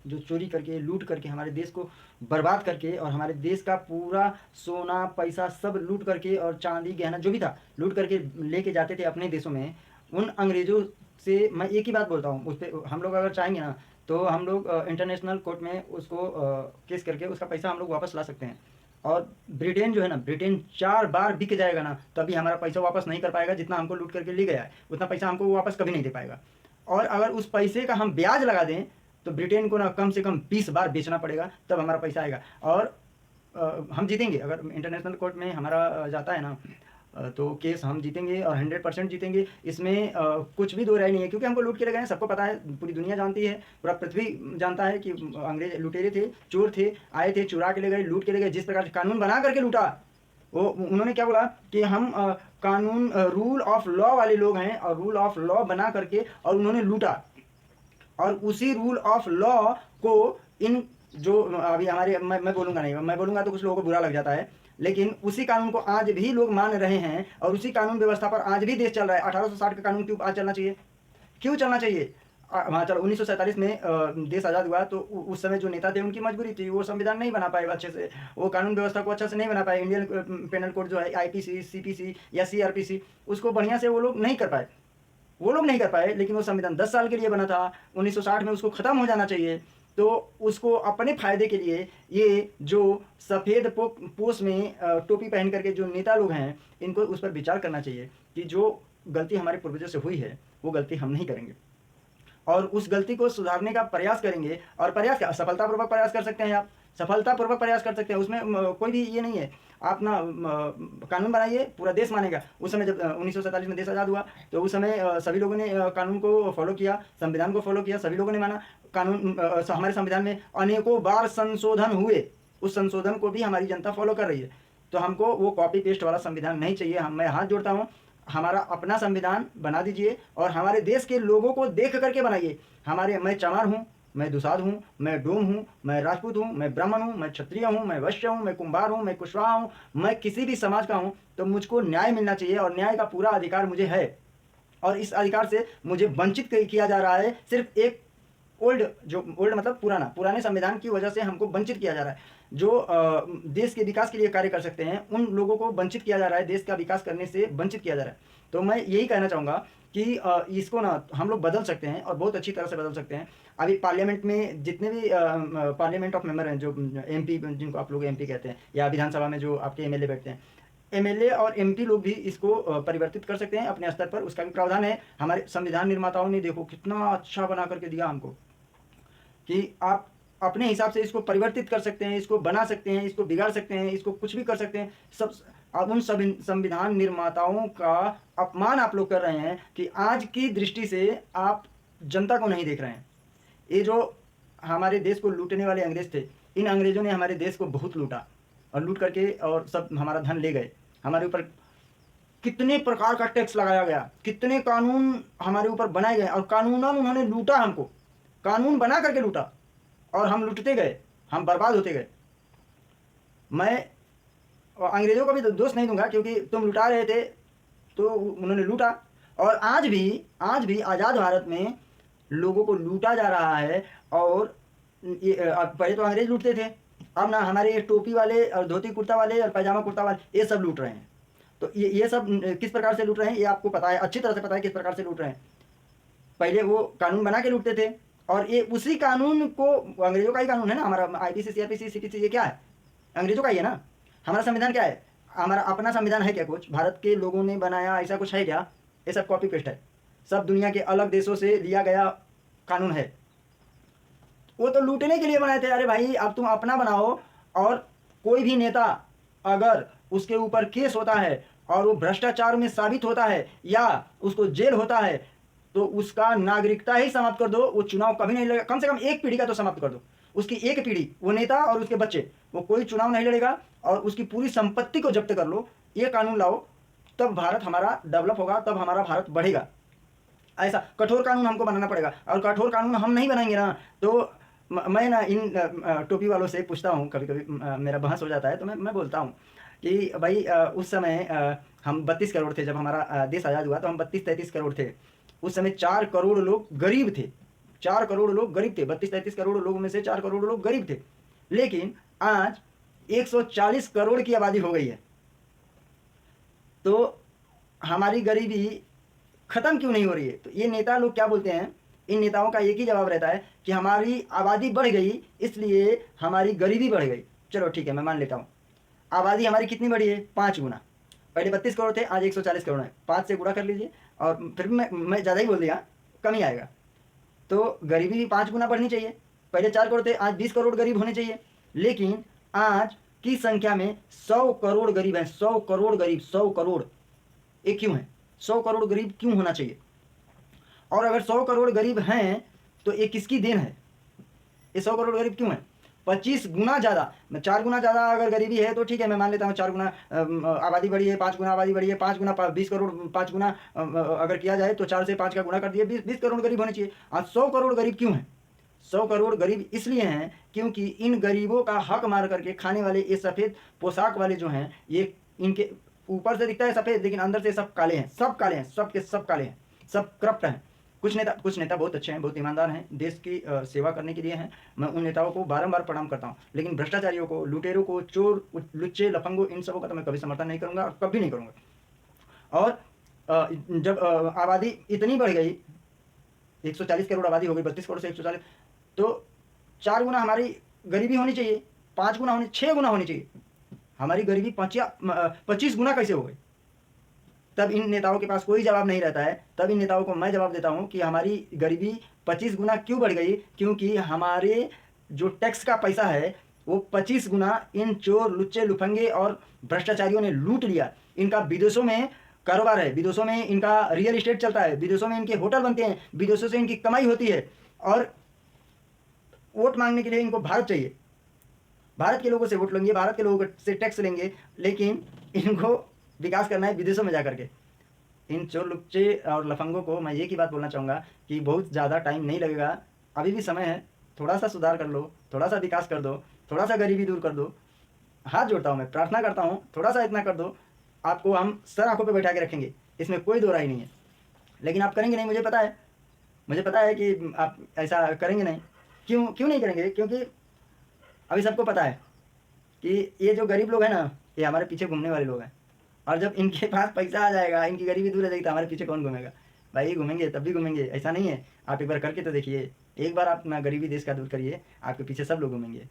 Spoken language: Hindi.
जो चोरी करके लूट करके हमारे देश को बर्बाद करके और हमारे देश का पूरा सोना पैसा सब लूट करके और चांदी गहना जो भी था लूट करके लेके जाते थे अपने देशों में, उन अंग्रेज़ों से मैं एक ही बात बोलता हूँ, उस पर हम लोग अगर चाहेंगे ना तो हम लोग इंटरनेशनल कोर्ट में उसको केस करके उसका पैसा हम लोग वापस ला सकते हैं। और ब्रिटेन जो है ना, ब्रिटेन 4 बार बिक जाएगा ना तभी हमारा पैसा वापस नहीं कर पाएगा। जितना हमको लूट करके ले गया है उतना पैसा हमको वो वापस कभी नहीं दे पाएगा। और अगर उस पैसे का हम ब्याज लगा दें तो ब्रिटेन को ना कम से कम 20 बार बेचना पड़ेगा तब हमारा पैसा आएगा। और हम जीतेंगे अगर इंटरनेशनल कोर्ट में हमारा जाता है ना तो केस हम जीतेंगे और 100% जीतेंगे। इसमें कुछ भी दो राय नहीं है, क्योंकि हमको लूट के ले गए हैं, सबको पता है, पूरी दुनिया जानती है, पूरा पृथ्वी जानता है कि अंग्रेज लुटेरे थे, चोर थे, आए थे, चुरा के ले गए, लूट के ले गए। जिस प्रकार से कानून बना करके लूटा, वो उन्होंने क्या बोला कि हम कानून रूल ऑफ लॉ वाले लोग हैं, और रूल ऑफ लॉ बना करके और उन्होंने लूटा। और उसी रूल ऑफ लॉ को इन जो अभी हमारे मैं बोलूँगा नहीं, मैं बोलूँगा तो कुछ लोगों को बुरा लग जाता है, लेकिन उसी कानून को आज भी लोग मान रहे हैं और उसी कानून व्यवस्था पर आज भी देश चल रहा है। 1860 का कानून क्यों आज चलना चाहिए? क्यों चलना चाहिए? हाँ चलो, 1947 में देश आज़ाद हुआ तो उस समय जो नेता थे उनकी मजबूरी थी, वो संविधान नहीं बना पाए अच्छे से, वो कानून व्यवस्था को अच्छे से नहीं बना पाए। इंडियन पेनल कोड जो है आईपीसी, सीपीसी या सीआरपीसी, उसको बढ़िया से वो लोग नहीं कर पाए, लेकिन वो संविधान 10 साल के लिए बना था। 1960 में उसको ख़त्म हो जाना चाहिए। तो उसको अपने फायदे के लिए ये जो सफ़ेद पोश में टोपी पहन करके जो नेता लोग हैं, इनको उस पर विचार करना चाहिए कि जो गलती हमारे पूर्वजों से हुई है वो गलती हम नहीं करेंगे और उस गलती को सुधारने का प्रयास करेंगे। और प्रयास क्या, सफलतापूर्वक प्रयास कर सकते हैं, आप सफलतापूर्वक प्रयास कर सकते हैं। उसमें कोई भी ये नहीं है। आप ना कानून बनाइए, पूरा देश मानेगा। उस समय जब 1947 में देश आज़ाद हुआ तो उस समय सभी लोगों ने कानून को फॉलो किया, संविधान को फॉलो किया, सभी लोगों ने माना। कानून हमारे संविधान में अनेकों बार संशोधन हुए, उस संशोधन को भी हमारी जनता फॉलो कर रही है। तो हमको वो कॉपी पेस्ट वाला संविधान नहीं चाहिए। मैं हाथ जोड़ता हूँ, हमारा अपना संविधान बना दीजिए और हमारे देश के लोगों को देख करके बनाइए। मैं चमार हूँ, मैं दुसाध हूँ, मैं डोम हूँ, मैं राजपूत हूँ, मैं ब्राह्मण हूँ, मैं क्षत्रिय हूँ, मैं वैश्य हूँ, मैं कुंभार हूँ, मैं कुशवाहा हूँ, मैं किसी भी समाज का हूँ, तो मुझको न्याय मिलना चाहिए और न्याय का पूरा अधिकार मुझे है। और इस अधिकार से मुझे वंचित किया जा रहा है। सिर्फ एक ओल्ड मतलब पुराने संविधान की वजह से हमको वंचित किया जा रहा है। जो देश के विकास के लिए कार्य कर सकते हैं उन लोगों को वंचित किया जा रहा है, देश का विकास करने से वंचित किया जा रहा है। तो मैं यही कहना चाहूँगा कि इसको ना हम लोग बदल सकते हैं और बहुत अच्छी तरह से बदल सकते हैं। अभी पार्लियामेंट में जितने भी पार्लियामेंट ऑफ मेंबर हैं, जो एमपी, जिनको आप लोग एमपी कहते हैं, या विधानसभा में जो आपके एमएलए बैठते हैं, एमएलए और एमपी लोग भी इसको परिवर्तित कर सकते हैं अपने स्तर पर। उसका भी प्रावधान है। हमारे संविधान निर्माताओं ने देखो कितना अच्छा बना करके दिया हमको कि आप अपने हिसाब से इसको परिवर्तित कर सकते हैं, इसको बना सकते हैं, इसको बिगाड़ सकते हैं, इसको कुछ भी कर सकते हैं। सब अब उन सब संविधान निर्माताओं का अपमान आप लोग कर रहे हैं कि आज की दृष्टि से आप जनता को नहीं देख रहे हैं। ये जो हमारे देश को लूटने वाले अंग्रेज थे, इन अंग्रेजों ने हमारे देश को बहुत लूटा और लूट करके और सब हमारा धन ले गए। हमारे ऊपर कितने प्रकार का टैक्स लगाया गया, कितने कानून हमारे ऊपर बनाए गए और कानूनन उन्होंने लूटा हमको, कानून बना करके लूटा और हम लूटते गए, हम बर्बाद होते गए। मैं अंग्रेज़ों को भी दोष नहीं दूंगा, क्योंकि तुम लुटा रहे थे तो उन्होंने लूटा। और आज भी आज़ाद भारत में लोगों को लूटा जा रहा है। और पहले तो अंग्रेज लूटते थे, अब ना हमारे ये टोपी वाले और धोती कुर्ता वाले और पैजामा कुर्ता वाले ये सब लूट रहे हैं। तो ये सब किस प्रकार से लूट रहे हैं ये आपको पता है, अच्छी तरह से पता है किस प्रकार से लूट रहे हैं। पहले वो कानून बना के लूटते थे और ये उसी कानून को, अंग्रेजों का ही कानून है ना हमारा, आईपीसी, सीआरपीसी, सीपीसी, ये क्या है? अंग्रेजों का ही है ना। हमारा संविधान क्या है? हमारा अपना संविधान है क्या? कुछ भारत के लोगों ने बनाया ऐसा कुछ है क्या? ये सब कॉपी पेस्ट है, सब दुनिया के अलग देशों से लिया गया कानून है। वो तो लूटने के लिए बनाए थे। अरे भाई, अब तुम अपना बनाओ। और कोई भी नेता अगर उसके ऊपर केस होता है और वो भ्रष्टाचार में साबित होता है या उसको जेल होता है तो उसका नागरिकता ही समाप्त कर दो, वो चुनाव कभी नहीं लड़ेगा। कम से कम एक पीढ़ी का तो समाप्त कर दो, उसकी एक पीढ़ी, वो नेता और उसके बच्चे, वो कोई चुनाव नहीं लड़ेगा और उसकी पूरी संपत्ति को जब्त कर लो। ये कानून लाओ, तब भारत हमारा डेवलप होगा, तब हमारा भारत बढ़ेगा। ऐसा कठोर कानून हमको बनाना पड़ेगा और कठोर कानून हम नहीं बनाएंगे ना तो मैं ना इन टोपी वालों से पूछता हूँ, कभी कभी मेरा बहस हो जाता है तो मैं बोलता हूँ कि भाई उस समय हम 32 करोड़ थे। जब हमारा देश आज़ाद हुआ तो हम 32-33 करोड़ थे। उस समय 4 करोड़ लोग गरीब थे। 4 करोड़ लोग गरीब थे, 32-33 करोड़ लोगों में से 4 करोड़ लोग गरीब थे। लेकिन आज 140 करोड़ की आबादी हो गई है। तो हमारी गरीबी खत्म क्यों नहीं हो रही है? तो ये नेता लोग क्या बोलते हैं, इन नेताओं का एक ही जवाब रहता है कि हमारी आबादी बढ़ गई इसलिए हमारी गरीबी बढ़ गई। चलो ठीक है, मैं मान लेता हूँ आबादी हमारी कितनी बढ़ी है, 5 गुना। पहले 32 करोड़ थे, आज 140 करोड़ है, 5 से गुणा कर लीजिए। और फिर भी मैं ज़्यादा ही बोल दिया, कम ही आएगा। तो गरीबी भी 5 गुना बढ़नी चाहिए। पहले 4 करोड़ थे, आज 20 करोड़ गरीब होने चाहिए। लेकिन आज की संख्या में 100 करोड़ गरीब हैं। 100 करोड़ गरीब, 100 करोड़। ये क्यों है? 100 करोड़ गरीब क्यों होना चाहिए? और अगर 100 करोड़ गरीब हैं तो ये किसकी देन है? ये 100 करोड़ गरीब क्यों है? 25 गुना ज़्यादा, 4 गुना ज़्यादा अगर गरीबी है तो ठीक है, मैं मान लेता हूँ 4 गुना आबादी बढ़ी है, 5 गुना आबादी बढ़ी है, 5 गुना 20 करोड़, 5 गुना अगर किया जाए तो 4 से 5 का गुणा कर दिए, 20 करोड़ गरीब होने चाहिए। आज 100 करोड़ गरीब क्यों है? 100 करोड़ गरीब इसलिए हैं क्योंकि इन गरीबों का हक मार करके खाने वाले ये सफ़ेद पोशाक वाले जो हैं, ये इनके ऊपर से दिखता है सफ़ेद लेकिन अंदर से सब काले हैं, सब काले हैं, सब के सब काले हैं, सब करप्ट हैं। कुछ नेता बहुत अच्छे हैं, बहुत ईमानदार हैं, देश की सेवा करने के लिए हैं। मैं उन नेताओं को बारंबार प्रणाम करता हूँ। लेकिन भ्रष्टाचारियों को, लुटेरों को, चोर, लुच्चे, लफंगों, इन सबों का तो मैं कभी समर्थन नहीं करूँगा, कभी नहीं करूँगा। और जब आबादी इतनी बढ़ गई, 140 करोड़ आबादी हो गई, 32 करोड़ से 140, तो 4 गुना हमारी गरीबी होनी चाहिए, 5 गुना होनी, 6 गुना होनी चाहिए। हमारी गरीबी 25 गुना कैसे हो गई? तब इन नेताओं के पास कोई जवाब नहीं रहता है। तब इन नेताओं को मैं जवाब देता हूं कि हमारी गरीबी 25 गुना क्यों बढ़ गई? क्योंकि हमारे जो टैक्स का पैसा है वो 25 गुना इन चोर, लुच्चे, लुफंगे और भ्रष्टाचारियों ने लूट लिया। इनका विदेशों में कारोबार है, विदेशों में इनका रियल इस्टेट चलता है, विदेशों में इनके होटल बनते हैं, विदेशों से इनकी कमाई होती है। और वोट मांगने के लिए इनको भारत चाहिए, भारत के लोगों से वोट लेंगे, भारत के लोगों से टैक्स लेंगे, लेकिन इनको विकास करना है विदेशों में जा करके। इन चोर, लुच्चे और लफंगों को मैं एक ही बात बोलना चाहूँगा कि बहुत ज़्यादा टाइम नहीं लगेगा, अभी भी समय है। थोड़ा सा सुधार कर लो, थोड़ा सा विकास कर दो, थोड़ा सा गरीबी दूर कर दो। हाथ जोड़ता हूँ, मैं प्रार्थना करता हूँ, थोड़ा सा इतना कर दो, आपको हम सर आंखों पे बैठा के रखेंगे, इसमें कोई दो राय नहीं है। लेकिन आप करेंगे नहीं, मुझे पता है, मुझे पता है कि आप ऐसा करेंगे नहीं। क्यों नहीं करेंगे? क्योंकि अभी सबको पता है कि ये जो गरीब लोग हैं ना, ये हमारे पीछे घूमने वाले लोग हैं। और जब इनके पास पैसा आ जाएगा, इनकी गरीबी दूर हो जाएगी, तो हमारे पीछे कौन घूमेगा? भाई घूमेंगे, तब भी घूमेंगे, ऐसा नहीं है। आप एक बार करके तो देखिए, एक बार आप ना गरीबी देश का दूर करिए, आपके पीछे सब लोग घूमेंगे।